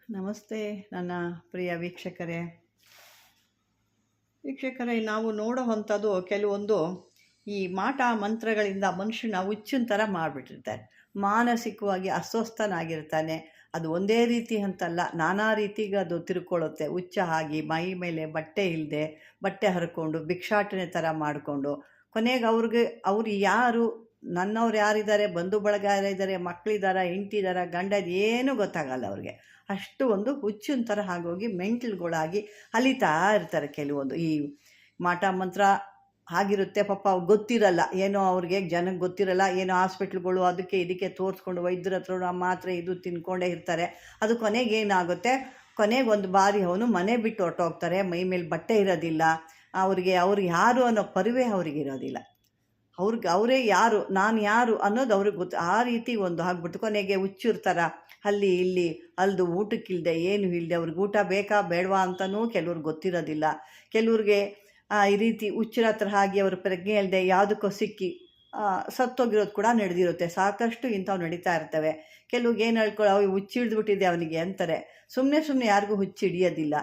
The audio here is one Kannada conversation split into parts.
ನಮಸ್ತೆ ನನ್ನ ಪ್ರಿಯ ವೀಕ್ಷಕರೇ, ನಾವು ನೋಡುವಂಥದ್ದು ಕೆಲವೊಂದು ಈ ಮಾಟ ಮಂತ್ರಗಳಿಂದ ಮನುಷ್ಯನ ಹುಚ್ಚಿನ ಥರ ಮಾಡಿಬಿಟ್ಟಿರ್ತಾರೆ. ಮಾನಸಿಕವಾಗಿ ಅಸ್ವಸ್ಥನಾಗಿರ್ತಾನೆ. ಅದು ಒಂದೇ ರೀತಿ ಅಂತಲ್ಲ, ನಾನಾ ರೀತಿಗೆ ಅದು ತಿರ್ಕೊಳ್ಳುತ್ತೆ. ಹುಚ್ಚ ಆಗಿ ಮೈ ಮೇಲೆ ಬಟ್ಟೆ ಇಲ್ಲದೆ ಬಟ್ಟೆ ಹರ್ಕೊಂಡು ಭಿಕ್ಷಾಟನೆ ಥರ ಮಾಡಿಕೊಂಡು ಕೊನೆಗೆ ಅವ್ರು ಯಾರು, ನನ್ನವ್ರು ಯಾರಿದ್ದಾರೆ, ಬಂಧು ಬಳಗ ಯಾರಿದ್ದಾರೆ, ಮಕ್ಕಳಿದ್ದಾರೆ, ಹೆಂಡ್ತಿದಾರ, ಗಂಡ, ಏನೂ ಗೊತ್ತಾಗಲ್ಲ ಅವ್ರಿಗೆ. ಅಷ್ಟು ಒಂದು ಹುಚ್ಚಿನ ಥರ ಆಗೋಗಿ ಮೆಂಟಲ್ಗಳಾಗಿ ಅಲಿತಾ ಇರ್ತಾರೆ. ಕೆಲವೊಂದು ಈ ಮಾಟ ಮಂತ್ರ ಆಗಿರುತ್ತೆ. ಪಾಪ ಅವ್ರು ಗೊತ್ತಿರಲ್ಲ, ಏನೋ ಅವ್ರಿಗೆ ಜನಕ್ಕೆ ಗೊತ್ತಿರಲ್ಲ. ಏನೋ ಹಾಸ್ಪಿಟ್ಲ್ಗಳು ಅದಕ್ಕೆ ಇದಕ್ಕೆ ತೋರಿಸ್ಕೊಂಡು ವೈದ್ಯರ ಹತ್ರ ಮಾತ್ರೆ ಇದು ತಿನ್ಕೊಂಡೇ ಇರ್ತಾರೆ. ಅದು ಕೊನೆಗೆ ಏನಾಗುತ್ತೆ, ಕೊನೆಗೆ ಒಂದು ಬಾರಿ ಅವನು ಮನೆ ಬಿಟ್ಟು ಹೊರಟೋಗ್ತಾರೆ. ಮೈ ಮೇಲೆ ಬಟ್ಟೆ ಇರೋದಿಲ್ಲ. ಅವ್ರು ಯಾರು ಅನ್ನೋ ಪರಿವೇ ಅವ್ರಿಗಿರೋದಿಲ್ಲ. ಅವರೇ ಯಾರು, ನಾನು ಯಾರು ಅನ್ನೋದು ಅವ್ರಿಗೆ ಗೊತ್ತು. ಆ ರೀತಿ ಒಂದು ಆಗ್ಬಿಟ್ಟು ಕೊನೆಗೆ ಹುಚ್ಚಿರ್ತಾರ. ಅಲ್ಲಿ ಇಲ್ಲಿ ಅಲ್ದು ಊಟಕ್ಕಿಲ್ಲದೆ ಏನು ಇಲ್ಲದೆ ಅವ್ರಿಗೆ ಊಟ ಬೇಕಾ ಬೇಡವಾ ಅಂತಲೂ ಕೆಲವ್ರಿಗೆ ಗೊತ್ತಿರೋದಿಲ್ಲ. ಕೆಲವ್ರಿಗೆ ಈ ರೀತಿ ಹುಚ್ಚರ ಹತ್ರ ಆಗಿ ಅವ್ರ ಪ್ರಜ್ಞೆ ಇಲ್ಲದೆ ಯಾವುದಕ್ಕೋ ಸಿಕ್ಕಿ ಸತ್ತೋಗಿರೋದು ಕೂಡ ನಡೆದಿರುತ್ತೆ. ಸಾಕಷ್ಟು ಇಂಥವು ನಡೀತಾ ಇರ್ತವೆ. ಕೆಲವ್ರಿಗೆ ಏನು ಹೇಳ್ಕೊಳ್ಳೋ ಹುಚ್ಚಿಡ್ದುಬಿಟ್ಟಿದೆ ಅವನಿಗೆ ಅಂತಾರೆ. ಸುಮ್ಮನೆ ಯಾರಿಗೂ ಹುಚ್ಚು ಹಿಡಿಯೋದಿಲ್ಲ.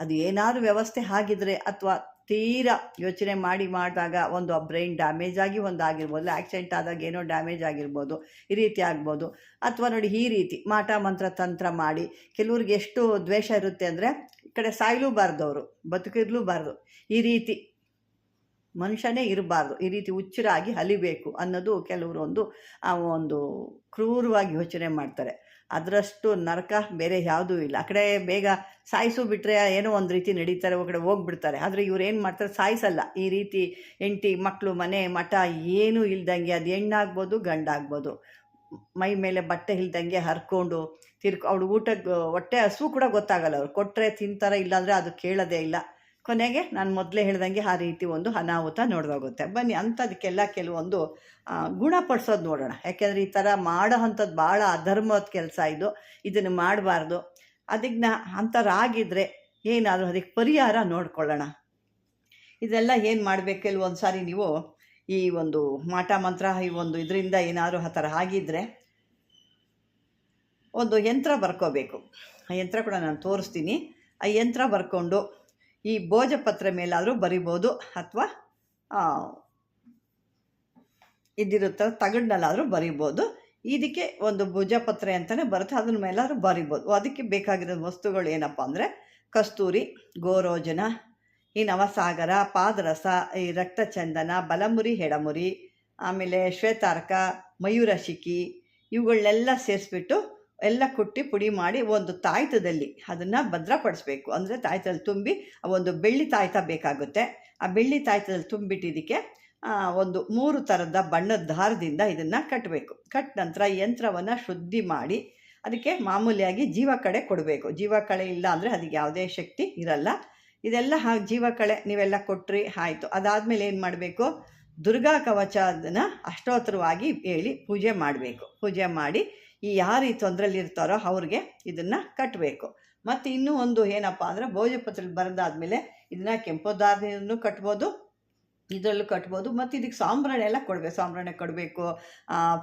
ಅದು ಏನಾದರೂ ವ್ಯವಸ್ಥೆ ಆಗಿದ್ರೆ ಅಥವಾ ತೀರಾ ಯೋಚನೆ ಮಾಡಿದಾಗ ಒಂದು ಬ್ರೈನ್ ಡ್ಯಾಮೇಜ್ ಆಗಿ ಒಂದು ಆಗಿರ್ಬೋದು, ಆಕ್ಸಿಡೆಂಟ್ ಆದಾಗ ಏನೋ ಡ್ಯಾಮೇಜ್ ಆಗಿರ್ಬೋದು, ಈ ರೀತಿ ಆಗ್ಬೋದು. ಅಥವಾ ನೋಡಿ, ಈ ರೀತಿ ಮಾಟ ಮಂತ್ರ ತಂತ್ರ ಮಾಡಿ ಕೆಲವ್ರಿಗೆ ಎಷ್ಟು ದ್ವೇಷ ಇರುತ್ತೆ ಅಂದರೆ, ಈ ಕಡೆ ಸಾಯಲೂಬಾರ್ದು, ಅವರು ಬದುಕಿರ್ಲೂಬಾರ್ದು, ಈ ರೀತಿ ಮನುಷ್ಯನೇ ಇರಬಾರ್ದು, ಈ ರೀತಿ ಹುಚ್ಚರಾಗಿ ಅಲಿಬೇಕು ಅನ್ನೋದು ಕೆಲವರು ಒಂದು ಕ್ರೂರವಾಗಿ ಯೋಚನೆ ಮಾಡ್ತಾರೆ. ಅದರಷ್ಟು ನರಕ ಬೇರೆ ಯಾವುದೂ ಇಲ್ಲ. ಆ ಕಡೆ ಬೇಗ ಸಾಯಿಸು ಬಿಟ್ಟರೆ ಏನೋ ಒಂದು ರೀತಿ ನಡೀತಾರೆ, ಕಡೆ ಹೋಗ್ಬಿಡ್ತಾರೆ. ಆದರೆ ಇವ್ರು ಏನು ಮಾಡ್ತಾರೆ, ಸಾಯಿಸಲ್ಲ. ಈ ರೀತಿ ಹೆಂಡತಿ ಮಕ್ಕಳು ಮನೆ ಮಠ ಏನೂ ಇಲ್ದಂಗೆ, ಅದು ಹೆಣ್ಣಾಗ್ಬೋದು ಗಂಡಾಗ್ಬೋದು, ಮೈ ಮೇಲೆ ಬಟ್ಟೆ ಇಲ್ದಂಗೆ ಹರ್ಕೊಂಡು ಅವ್ಳು ಊಟಕ್ಕೆ ಹೊಟ್ಟೆ ಹಸು ಕೂಡ ಗೊತ್ತಾಗಲ್ಲ. ಅವ್ರು ಕೊಟ್ಟರೆ ತಿಂತಾರೆ, ಇಲ್ಲಾಂದರೆ ಅದು ಕೇಳೋದೇ ಇಲ್ಲ. ಕೊನೆಗೆ ನಾನು ಮೊದಲೇ ಹೇಳ್ದಂಗೆ ಆ ರೀತಿ ಒಂದು ಅನಾಹುತ ನೋಡ್ದೋಗುತ್ತೆ. ಬನ್ನಿ ಅಂಥದಕ್ಕೆಲ್ಲ ಕೆಲವೊಂದು ಗುಣಪಡಿಸೋದು ನೋಡೋಣ. ಯಾಕೆಂದರೆ ಈ ಥರ ಮಾಡೋ ಅಂಥದ್ದು ಭಾಳ ಅಧರ್ಮದ ಕೆಲಸ ಇದು. ಇದನ್ನು ಮಾಡಬಾರ್ದು. ಅದಕ್ಕೆ ಅಂಥರಾಗಿದ್ದರೆ ಏನಾದರೂ ಅದಕ್ಕೆ ಪರಿಹಾರ ನೋಡ್ಕೊಳ್ಳೋಣ. ಇದೆಲ್ಲ ಏನು ಮಾಡಬೇಕು, ಕೆಲವೊಂದು ಸಾರಿ ನೀವು ಈ ಒಂದು ಮಾಟ ಮಂತ್ರ ಈ ಒಂದು ಇದರಿಂದ ಏನಾದರೂ ಆ ಥರ ಆಗಿದ್ದರೆ ಒಂದು ಯಂತ್ರ ಬರ್ಕೋಬೇಕು. ಆ ಯಂತ್ರ ಕೂಡ ನಾನು ತೋರಿಸ್ತೀನಿ. ಆ ಯಂತ್ರ ಬರ್ಕೊಂಡು ಈ ಭೋಜಪತ್ರ ಮೇಲಾದರೂ ಬರಿಬೋದು, ಅಥವಾ ಇದಿರುತ್ತೆ ತಗಡ್ನಲ್ಲಾದರೂ ಬರಿಬೋದು. ಇದಕ್ಕೆ ಒಂದು ಭುಜಪತ್ರೆ ಅಂತಲೇ ಬರುತ್ತೆ, ಅದ್ರ ಮೇಲಾದರೂ ಬರಿಬೋದು. ಅದಕ್ಕೆ ಬೇಕಾಗಿರೋ ವಸ್ತುಗಳು ಏನಪ್ಪ ಅಂದರೆ, ಕಸ್ತೂರಿ, ಗೋರೋಜನ, ಈ ನವಸಾಗರ, ಪಾದರಸ, ಈ ರಕ್ತಚಂದನ, ಬಲಮುರಿ, ಎಡಮುರಿ, ಆಮೇಲೆ ಶ್ವೇತಾರ್ಕ, ಮಯೂರಶಿಖಿ, ಇವುಗಳನ್ನೆಲ್ಲ ಸೇರಿಸ್ಬಿಟ್ಟು ಎಲ್ಲ ಕುಟ್ಟಿ ಪುಡಿ ಮಾಡಿ ಒಂದು ತಾಯ್ತದಲ್ಲಿ ಅದನ್ನು ಭದ್ರಪಡಿಸ್ಬೇಕು. ಅಂದರೆ ತಾಯ್ತದಲ್ಲಿ ತುಂಬಿ ಒಂದು ಬೆಳ್ಳಿ ತಾಯ್ತ ಬೇಕಾಗುತ್ತೆ. ಆ ಬೆಳ್ಳಿ ತಾಯ್ತದಲ್ಲಿ ತುಂಬಿಟ್ಟು ಇದಕ್ಕೆ ಒಂದು 3 ಥರದ ಬಣ್ಣದ ದಾರದಿಂದ ಇದನ್ನು ಕಟ್ಟಬೇಕು. ಕಟ್ಟ ನಂತರ ಯಂತ್ರವನ್ನು ಶುದ್ಧಿ ಮಾಡಿ ಅದಕ್ಕೆ ಮಾಮೂಲಿಯಾಗಿ ಜೀವಕಳೆ ಕೊಡಬೇಕು. ಜೀವಕಳೆ ಇಲ್ಲ ಅಂದರೆ ಅದಕ್ಕೆ ಯಾವುದೇ ಶಕ್ತಿ ಇರಲ್ಲ. ಇದೆಲ್ಲ ಜೀವಕಳೆ ನೀವೆಲ್ಲ ಕೊಟ್ಟರೆ ಆಯಿತು. ಅದಾದಮೇಲೆ ಏನು ಮಾಡಬೇಕು, ದುರ್ಗಾ ಕವಚ ಅದನ್ನು ಅಷ್ಟೋತ್ತರವಾಗಿ ಹೇಳಿ ಪೂಜೆ ಮಾಡಬೇಕು. ಪೂಜೆ ಮಾಡಿ ಈ ಯಾರು ಈ ತೊಂದರೆಯಲ್ಲಿ ಇರ್ತಾರೋ ಅವ್ರಿಗೆ ಇದನ್ನು ಕಟ್ಟಬೇಕು. ಮತ್ತು ಇನ್ನೂ ಒಂದು ಏನಪ್ಪ ಅಂದರೆ, ಭೋಜಪತ್ರಲ್ಲಿ ಬರೆದಾದ್ಮೇಲೆ ಇದನ್ನು ಕೆಂಪು ದಾರದಿಂದಲೂ ಕಟ್ಬೋದು, ಇದರಲ್ಲೂ ಕಟ್ಬೋದು. ಮತ್ತು ಇದಕ್ಕೆ ಸಾಂಬ್ರಾಣಿ ಎಲ್ಲ ಕೊಡಬೇಕು. ಸಾಂಬ್ರಾಣಿ ಕೊಡಬೇಕು.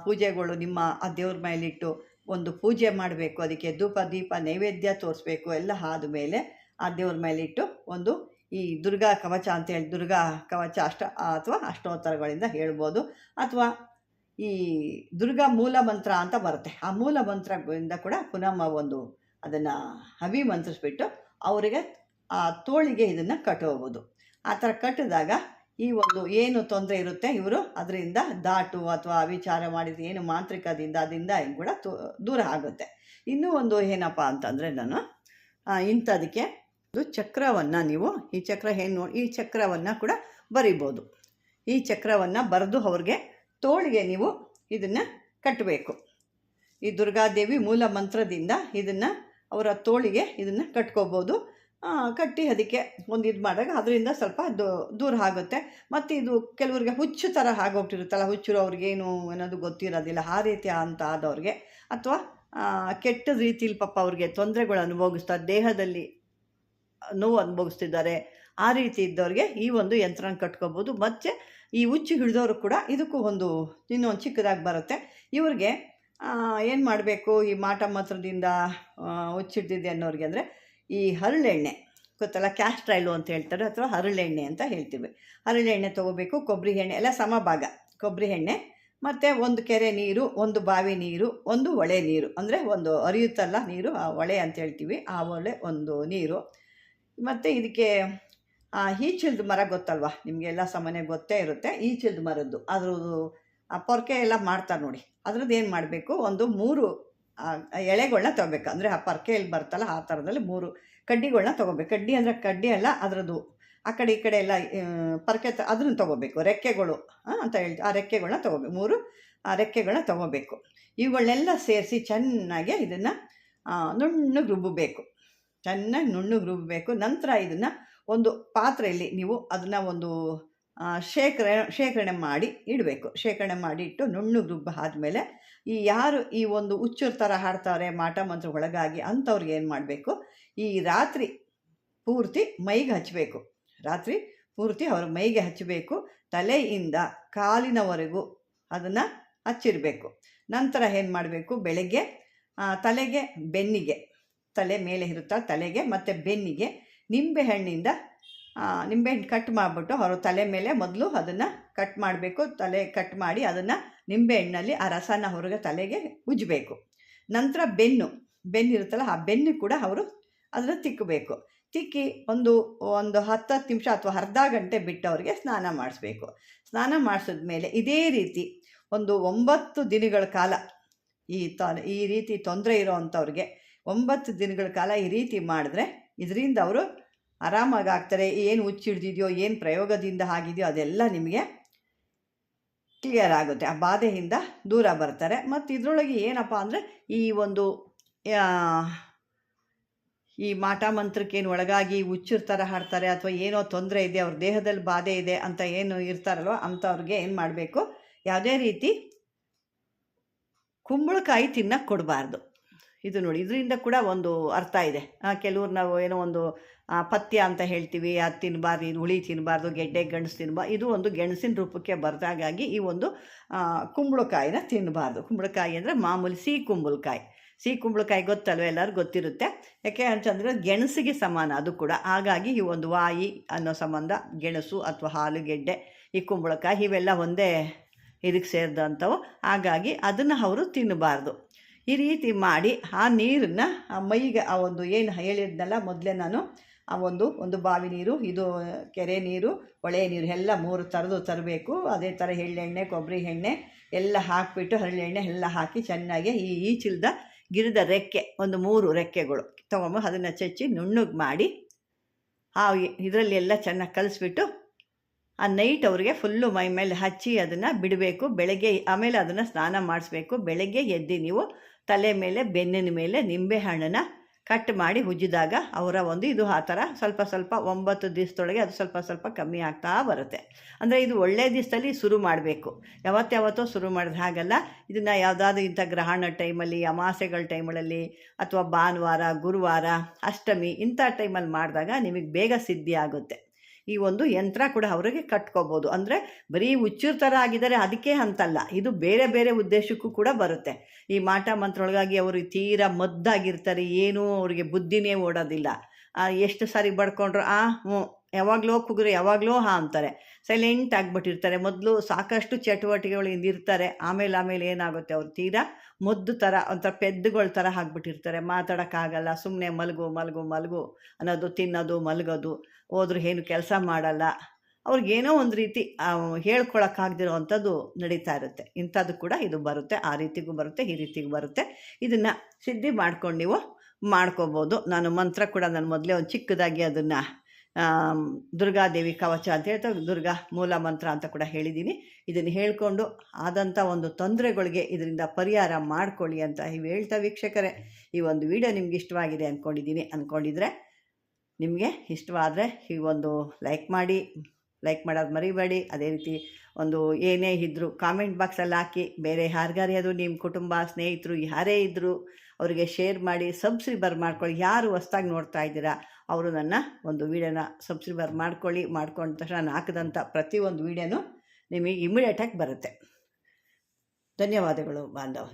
ಪೂಜೆಗಳು ನಿಮ್ಮ ಆ ದೇವ್ರ ಮೇಲಿಟ್ಟು ಒಂದು ಪೂಜೆ ಮಾಡಬೇಕು. ಅದಕ್ಕೆ ಧೂಪ ದೀಪ ನೈವೇದ್ಯ ತೋರಿಸ್ಬೇಕು. ಎಲ್ಲ ಆದಮೇಲೆ ಆ ದೇವ್ರ ಮೇಲಿಟ್ಟು ಒಂದು ಈ ದುರ್ಗಾ ಕವಚ ಅಂತೇಳಿ, ದುರ್ಗಾ ಕವಚ ಅಥವಾ ಅಷ್ಟೋತ್ತರಗಳಿಂದ ಹೇಳ್ಬೋದು. ಅಥವಾ ಈ ದುರ್ಗಾ ಮೂಲ ಮಂತ್ರ ಅಂತ ಬರುತ್ತೆ, ಆ ಮೂಲ ಮಂತ್ರಗಳಿಂದ ಕೂಡ ಪುನಃ ಒಂದು ಅದನ್ನು ಮಂತ್ರಿಸ್ಬಿಟ್ಟು ಅವರಿಗೆ ಆ ತೋಳಿಗೆ ಇದನ್ನು ಕಟ್ಟೋಬೋದು. ಆ ಥರ ಕಟ್ಟಿದಾಗ ಈ ಒಂದು ಏನು ತೊಂದರೆ ಇರುತ್ತೆ ಇವರು ಅದರಿಂದ ದಾಟು ಅಥವಾ ವಿಚಾರ ಮಾಡಿದ ಏನು ಮಾಂತ್ರಿಕದಿಂದ ಅದರಿಂದ ಕೂಡ ದೂರ ಆಗುತ್ತೆ. ಇನ್ನೂ ಒಂದು ಏನಪ್ಪ ಅಂತಂದರೆ, ನಾನು ಇಂಥದಕ್ಕೆ ಚಕ್ರವನ್ನು ನೀವು ಈ ಚಕ್ರ ಈ ಚಕ್ರವನ್ನು ಕೂಡ ಬರಿಬೋದು. ಈ ಚಕ್ರವನ್ನು ಬರೆದು ಅವ್ರಿಗೆ ತೋಳಿಗೆ ನೀವು ಇದನ್ನು ಕಟ್ಟಬೇಕು. ಈ ದುರ್ಗಾದೇವಿ ಮೂಲ ಮಂತ್ರದಿಂದ ಇದನ್ನು ಅವರ ತೋಳಿಗೆ ಇದನ್ನು ಕಟ್ಕೋಬೋದು. ಕಟ್ಟಿ ಅದಕ್ಕೆ ಒಂದು ಇದು ಮಾಡಿದಾಗ ಅದರಿಂದ ಸ್ವಲ್ಪ ದೂರ ಆಗುತ್ತೆ. ಮತ್ತು ಇದು ಕೆಲವ್ರಿಗೆ ಹುಚ್ಚು ಥರ ಆಗೋಗ್ತಿರುತ್ತಲ್ಲ, ಹುಚ್ಚರು ಅವ್ರಿಗೇನು ಅನ್ನೋದು ಗೊತ್ತಿರೋದಿಲ್ಲ. ಆ ರೀತಿ ಅಂತ ಆದವ್ರಿಗೆ, ಅಥವಾ ಕೆಟ್ಟ ರೀತಿಲಿ ಪಾಪ ಅವ್ರಿಗೆ ತೊಂದರೆಗಳು ಅನುಭವಿಸ್ತಾರೆ, ದೇಹದಲ್ಲಿ ನೋವು ಅನುಭವಿಸ್ತಿದ್ದಾರೆ, ಆ ರೀತಿ ಇದ್ದವ್ರಿಗೆ ಈ ಒಂದು ಯಂತ್ರನ ಕಟ್ಕೋಬೋದು. ಮತ್ತು ಈ ಹುಚ್ಚು ಹಿಡಿದವರು ಕೂಡ ಇದಕ್ಕೂ ಇನ್ನೊಂದು ಚಿಕ್ಕದಾಗಿ ಬರುತ್ತೆ. ಇವ್ರಿಗೆ ಏನು ಮಾಡಬೇಕು ಈ ಮಾಟ ಮಂತ್ರದಿಂದ ಹುಚ್ಚಿಡ್ದಿದೆ ಅನ್ನೋರಿಗೆ ಅಂದರೆ ಈ ಹರಳೆಣ್ಣೆ ಗೊತ್ತಲ್ಲ, ಕ್ಯಾಸ್ಟ್ರೈಲು ಅಂತ ಹೇಳ್ತಾರೆ, ಅಥವಾ ಹರಳೆಣ್ಣೆ ಅಂತ ಹೇಳ್ತೀವಿ. ಹರಳೆಣ್ಣೆ ತೊಗೋಬೇಕು, ಕೊಬ್ಬರಿ ಎಣ್ಣೆ ಎಲ್ಲ ಸಮಭಾಗ, ಕೊಬ್ಬರಿ ಎಣ್ಣೆ ಮತ್ತು ಒಂದು ಕೆರೆ ನೀರು, ಒಂದು ಬಾವಿ ನೀರು, ಒಂದು ಹೊಳೆ ನೀರು, ಅಂದರೆ ಒಂದು ಹರಿಯುತ್ತಲ್ಲ ನೀರು, ಆ ಹೊಳೆ ಅಂತ ಹೇಳ್ತೀವಿ, ಆ ಹೊಳೆ ಒಂದು ನೀರು. ಮತ್ತು ಇದಕ್ಕೆ ಈಚಿಲ್ದ ಮರ ಗೊತ್ತಲ್ವ ನಿಮಗೆಲ್ಲ ಸಾಮಾನ್ಯ ಗೊತ್ತೇ ಇರುತ್ತೆ, ಈಚಿಲ್ದ ಮರದ್ದು ಅದ್ರದ್ದು ಪೊರ್ಕೆ ಎಲ್ಲ ಮಾಡ್ತಾರೆ ನೋಡಿ. ಅದ್ರದ್ದು ಏನು ಮಾಡಬೇಕು, ಒಂದು 3 ಎಳೆಗಳನ್ನ ತೊಗೋಬೇಕು. ಅಂದರೆ ಆ ಪೊರ್ಕೆಯಲ್ಲಿ ಬರ್ತಲ್ಲ ಆ ಥರದಲ್ಲಿ 3 ಕಡ್ಡಿಗಳನ್ನ ತೊಗೋಬೇಕು. ಕಡ್ಡಿ ಅಂದರೆ ಕಡ್ಡಿ ಅಲ್ಲ, ಅದರದ್ದು ಆ ಕಡೆ ಈ ಕಡೆ ಎಲ್ಲ ಪೊರ್ಕೆ ಅದನ್ನು ತೊಗೋಬೇಕು. ರೆಕ್ಕೆಗಳು ಅಂತ ಹೇಳ್ತೀವಿ, ಆ ರೆಕ್ಕೆಗಳನ್ನ ತೊಗೋಬೇಕು. 3 ರೆಕ್ಕೆಗಳನ್ನ ತೊಗೋಬೇಕು. ಇವುಗಳನ್ನೆಲ್ಲ ಸೇರಿಸಿ ಚೆನ್ನಾಗಿ ಇದನ್ನು ನುಣ್ಣಗೆ ರುಬ್ಬಬೇಕು, ಚೆನ್ನಾಗಿ ನುಣ್ಣಗೆ ರುಬ್ಬಬೇಕು. ನಂತರ ಇದನ್ನು ಒಂದು ಪಾತ್ರೆಯಲ್ಲಿ ನೀವು ಅದನ್ನು ಒಂದು ಶೇಖರಣೆ ಮಾಡಿ ಇಡಬೇಕು. ಶೇಖರಣೆ ಮಾಡಿ ಇಟ್ಟು ನುಣ್ಣಗೆ ರುಬ್ಬ ಆದಮೇಲೆ ಯಾರು ಈ ಒಂದು ಹುಚ್ಚರ ಥರ ಹಾಡ್ತಾರೆ ಮಾಟ ಮಂತ್ರ ಒಳಗಾಗಿ ಅಂಥವ್ರಿಗೆ ಏನು ಮಾಡಬೇಕು, ಈ ರಾತ್ರಿ ಪೂರ್ತಿ ಮೈಗೆ ಹಚ್ಚಬೇಕು. ರಾತ್ರಿ ಪೂರ್ತಿ ಅವ್ರ ಮೈಗೆ ಹಚ್ಚಬೇಕು, ತಲೆಯಿಂದ ಕಾಲಿನವರೆಗೂ ಅದನ್ನು ಹಚ್ಚಿರಬೇಕು. ನಂತರ ಏನು ಮಾಡಬೇಕು, ಬೆಳಗ್ಗೆ ತಲೆಗೆ ಬೆನ್ನಿಗೆ, ತಲೆ ಮೇಲೆ ಇರುತ್ತಾ ತಲೆಗೆ ಮತ್ತು ಬೆನ್ನಿಗೆ ನಿಂಬೆಹಣ್ಣಿಂದ ನಿಂಬೆಹಣ್ಣು ಕಟ್ ಮಾಡಿಬಿಟ್ಟು ಅವರ ತಲೆ ಮೇಲೆ ಮೊದಲು ಅದನ್ನು ಕಟ್ ಮಾಡಬೇಕು. ತಲೆ ಕಟ್ ಮಾಡಿ ಅದನ್ನು ನಿಂಬೆಹಣ್ಣಲ್ಲಿ ಆ ರಸನ ಹೊರಗೆ ತಲೆಗೆ ಉಜ್ಜಬೇಕು. ನಂತರ ಬೆನ್ನು ಇರುತ್ತಲ್ಲ, ಆ ಬೆನ್ನು ಕೂಡ ಅವರು ಅದನ್ನು ತಿಕ್ಕಬೇಕು. ತಿಕ್ಕಿ ಒಂದು 10 ನಿಮಿಷ ಅಥವಾ ಅರ್ಧ ಗಂಟೆ ಬಿಟ್ಟು ಅವರಿಗೆ ಸ್ನಾನ ಮಾಡಿಸ್ಬೇಕು. ಸ್ನಾನ ಮಾಡಿಸಿದ್ಮೇಲೆ ಇದೇ ರೀತಿ ಒಂದು 9 ದಿನಗಳ ಕಾಲ ಈ ರೀತಿ ತೊಂದರೆ ಇರೋವಂಥವ್ರಿಗೆ 9 ದಿನಗಳ ಕಾಲ ಈ ರೀತಿ ಮಾಡಿದ್ರೆ ಇದರಿಂದ ಅವರು ಆರಾಮಾಗಿ ಆಗ್ತಾರೆ. ಏನು ಹುಚ್ಚಿಡ್ದಿದೆಯೋ, ಏನು ಪ್ರಯೋಗದಿಂದ ಆಗಿದೆಯೋ ಅದೆಲ್ಲ ನಿಮಗೆ ಕ್ಲಿಯರ್ ಆಗುತ್ತೆ, ಆ ಬಾಧೆಯಿಂದ ದೂರ ಬರ್ತಾರೆ. ಮತ್ತು ಇದರೊಳಗೆ ಏನಪ್ಪ ಅಂದರೆ ಈ ಮಾಟ ಮಂತ್ರಕ್ಕೇನು ಒಳಗಾಗಿ ಹುಚ್ಚರ ಥರ ಹಾಡ್ತಾರೆ ಅಥವಾ ಏನೋ ತೊಂದರೆ ಇದೆ, ಅವ್ರ ದೇಹದಲ್ಲಿ ಬಾಧೆ ಇದೆ ಅಂತ ಏನು ಇರ್ತಾರಲ್ವ ಅಂಥವ್ರಿಗೆ ಏನು ಮಾಡಬೇಕು, ಯಾವುದೇ ರೀತಿ ಕುಂಬಳಕಾಯಿ ತಿನ್ನಕ್ಕೆ ಕೊಡಬಾರ್ದು. ಇದು ನೋಡಿ, ಇದರಿಂದ ಕೂಡ ಒಂದು ಅರ್ಥ ಇದೆ. ಕೆಲವ್ರು ನಾವು ಏನೋ ಒಂದು ಪಥ್ಯ ಅಂತ ಹೇಳ್ತೀವಿ, ಅದು ತಿನ್ನಬಾರ್ದು, ಇದು ಹುಳಿ ತಿನ್ನಬಾರ್ದು, ಗೆಡ್ಡೆ ಗೆಣಸು ತಿನ್ನಬಾರ್ದು, ಇದು ಒಂದು ಗೆಣಸಿನ ರೂಪಕ್ಕೆ ಬರ್ದಾಗಾಗಿ ಈ ಒಂದು ಕುಂಬಳಕಾಯಿನ ತಿನ್ನಬಾರ್ದು. ಕುಂಬಳಕಾಯಿ ಅಂದರೆ ಮಾಮೂಲಿ ಸಿಹಿ ಕುಂಬಳಕಾಯಿ ಗೊತ್ತಲ್ವ, ಎಲ್ಲರೂ ಗೊತ್ತಿರುತ್ತೆ. ಯಾಕೆ ಅಂತಂದರೆ ಗೆಣಸಿಗೆ ಸಮಾನ ಅದು ಕೂಡ. ಹಾಗಾಗಿ ಈ ಒಂದು ವಾಯಿ ಅನ್ನೋ ಸಂಬಂಧ ಗೆಣಸು ಅಥವಾ ಆಲೂಗೆಡ್ಡೆ, ಈ ಕುಂಬಳಕಾಯಿ ಇವೆಲ್ಲ ಒಂದೇ ಇದಕ್ಕೆ ಸೇರಿದಂಥವು. ಹಾಗಾಗಿ ಅದನ್ನು ಅವರು ತಿನ್ನಬಾರ್ದು. ಈ ರೀತಿ ಮಾಡಿ ಆ ನೀರನ್ನು ಮೈಗೆ ಆ ಒಂದು ಏನು ಹೇಳಿದ್ನಲ್ಲ ಮೊದಲೇ ನಾನು, ಆ ಒಂದು ಬಾವಿ ನೀರು, ಇದು ಕೆರೆ ನೀರು, ಹೊಳೆ ನೀರು ಎಲ್ಲ 3 ಥರದ್ದು ತರಬೇಕು. ಅದೇ ಥರ ಎಳ್ಳೆಣ್ಣೆ, ಕೊಬ್ಬರಿ ಎಣ್ಣೆ ಎಲ್ಲ ಹಾಕಿಬಿಟ್ಟು, ಹರಳೆಣ್ಣೆ ಎಲ್ಲ ಹಾಕಿ ಚೆನ್ನಾಗಿ ಈ ಈಚಿಲ್ದ ಗಿಡದ ರೆಕ್ಕೆ ಒಂದು 3 ರೆಕ್ಕೆಗಳು ತೊಗೊಂಡು ಅದನ್ನು ಚಚ್ಚಿ ನುಣ್ಣಗೆ ಮಾಡಿ ಇದರಲ್ಲಿ ಎಲ್ಲ ಚೆನ್ನಾಗಿ ಕಲಿಸ್ಬಿಟ್ಟು ಆ ನೈಟ್ ಅವ್ರಿಗೆ ಫುಲ್ಲು ಮೈ ಮೇಲೆ ಹಚ್ಚಿ ಅದನ್ನು ಬಿಡಬೇಕು. ಬೆಳಗ್ಗೆ ಆಮೇಲೆ ಅದನ್ನು ಸ್ನಾನ ಮಾಡಿಸ್ಬೇಕು. ಬೆಳಗ್ಗೆ ಎದ್ದು ನೀವು ತಲೆ ಮೇಲೆ ಬೆನ್ನಿನ ಮೇಲೆ ನಿಂಬೆಹಣ್ಣನ್ನು ಕಟ್ ಮಾಡಿ ಉಜ್ಜಿದಾಗ ಅವರ ಒಂದು ಇದು ಆ ಥರ ಸ್ವಲ್ಪ 9 ದಿವಸದೊಳಗೆ ಅದು ಸ್ವಲ್ಪ ಕಮ್ಮಿ ಆಗ್ತಾ ಬರುತ್ತೆ. ಅಂದರೆ ಇದು ಒಳ್ಳೆಯ ದಿವಸದಲ್ಲಿ ಶುರು ಮಾಡಬೇಕು, ಯಾವತ್ತೋ ಶುರು ಮಾಡಿದ್ರೆ ಹಾಗಲ್ಲ. ಇದನ್ನು ಯಾವುದಾದ್ರೂ ಇಂಥ ಗ್ರಹಣ ಟೈಮಲ್ಲಿ, ಅಮಾಸೆಗಳ ಟೈಮಲ್ಲಿ ಅಥವಾ ಭಾನುವಾರ, ಗುರುವಾರ, ಅಷ್ಟಮಿ ಇಂಥ ಟೈಮಲ್ಲಿ ಮಾಡಿದಾಗ ನಿಮಗೆ ಬೇಗ ಸಿದ್ಧಿ ಆಗುತ್ತೆ. ಈ ಒಂದು ಯಂತ್ರ ಕೂಡ ಅವರಿಗೆ ಕಟ್ಕೋಬೋದು. ಅಂದರೆ ಬರೀ ಹುಚ್ಚರ ಥರ ಆಗಿದ್ದಾರೆ ಅದಕ್ಕೆ ಅಂತಲ್ಲ, ಇದು ಬೇರೆ ಬೇರೆ ಉದ್ದೇಶಕ್ಕೂ ಕೂಡ ಬರುತ್ತೆ. ಈ ಮಾಟ ಮಂತ್ರ ಒಳಗಾಗಿ ಅವರು ತೀರಾ ಮದ್ದಾಗಿರ್ತಾರೆ, ಏನೂ ಅವರಿಗೆ ಬುದ್ಧಿನೇ ಓಡೋದಿಲ್ಲ. ಎಷ್ಟು ಸಾರಿ ಬಡ್ಕೊಂಡ್ರು ಯಾವಾಗಲೋ ಕುಗ್ರೆ ಯಾವಾಗಲೋ ಅಂತಾರೆ, ಸೈಲೆಂಟ್ ಆಗಿಬಿಟ್ಟಿರ್ತಾರೆ. ಮೊದಲು ಸಾಕಷ್ಟು ಚಟುವಟಿಕೆಗಳಿಂದ ಇರ್ತಾರೆ, ಆಮೇಲೆ ಏನಾಗುತ್ತೆ, ಅವ್ರು ತೀರಾ ಮೊದ್ದು ಥರ ಒಂಥರ ಪೆದ್ದುಗಳ ಥರ ಆಗಿಬಿಟ್ಟಿರ್ತಾರೆ. ಮಾತಾಡೋಕ್ಕಾಗಲ್ಲ, ಸುಮ್ಮನೆ ಮಲಗು ಅನ್ನೋದು, ತಿನ್ನೋದು, ಮಲಗೋದು, ಹೋದ್ರು ಏನು ಕೆಲಸ ಮಾಡಲ್ಲ. ಅವ್ರಿಗೇನೋ ಒಂದು ರೀತಿ ಹೇಳ್ಕೊಳಕ್ಕಾಗದಿರೋ ಅಂಥದ್ದು ನಡೀತಾ ಇರುತ್ತೆ. ಇಂಥದ್ದು ಕೂಡ ಇದು ಬರುತ್ತೆ, ಆ ರೀತಿಗೂ ಬರುತ್ತೆ, ಈ ರೀತಿಗೂ ಬರುತ್ತೆ. ಇದನ್ನು ಸಿದ್ಧಿ ಮಾಡ್ಕೊಂಡು ನೀವು ಮಾಡ್ಕೋಬೋದು. ನಾನು ಮಂತ್ರ ಕೂಡ ನಾನು ಮೊದಲೇ ಒಂದು ಚಿಕ್ಕದಾಗಿ ಅದನ್ನು ದುರ್ಗಾದೇವಿ ಕವಚ ಅಂತ ಹೇಳ್ತಾರೆ, ದುರ್ಗಾ ಮೂಲ ಮಂತ್ರ ಅಂತ ಕೂಡ ಹೇಳಿದ್ದೀನಿ. ಇದನ್ನು ಹೇಳ್ಕೊಂಡು ಆದಂಥ ಒಂದು ತೊಂದರೆಗಳಿಗೆ ಇದರಿಂದ ಪರಿಹಾರ ಮಾಡ್ಕೊಳ್ಳಿ ಅಂತ ಹೇಳ್ತಾ ವೀಕ್ಷಕರೇ, ಈ ಒಂದು ವಿಡಿಯೋ ನಿಮ್ಗೆ ಇಷ್ಟವಾಗಿದೆ ಅಂದ್ಕೊಂಡಿದ್ರೆ ನಿಮಗೆ ಇಷ್ಟವಾದರೆ ಈ ಒಂದು ಲೈಕ್ ಮಾಡೋದು ಮರಿಬೇಡಿ. ಅದೇ ರೀತಿ ಒಂದು ಏನೇ ಇದ್ದರೂ ಕಾಮೆಂಟ್ ಬಾಕ್ಸಲ್ಲಿ ಹಾಕಿ, ಬೇರೆ ಯಾರಿಗಾರೇ ಅದು ನಿಮ್ಮ ಕುಟುಂಬ ಸ್ನೇಹಿತರು ಯಾರೇ ಇದ್ದರೂ ಅವರಿಗೆ ಶೇರ್ ಮಾಡಿ, ಸಬ್ಸ್ಕ್ರೈಬರ್ ಮಾಡ್ಕೊಳ್ಳಿ. ಯಾರು ಹೊಸ್ದಾಗಿ ನೋಡ್ತಾ ಇದ್ದೀರಾ ಅವರು ನನ್ನ ಒಂದು ವೀಡಿಯೋನ ಸಬ್ಸ್ಕ್ರೈಬರ್ ಮಾಡ್ಕೊಂಡ ತಕ್ಷಣ ನಾನು ಹಾಕಿದಂಥ ಪ್ರತಿಯೊಂದು ವೀಡಿಯೋನೂ ನಿಮಗೆ ಇಮಿಡಿಯೇಟಾಗಿ ಬರುತ್ತೆ. ಧನ್ಯವಾದಗಳು ಬಾಂಧವ.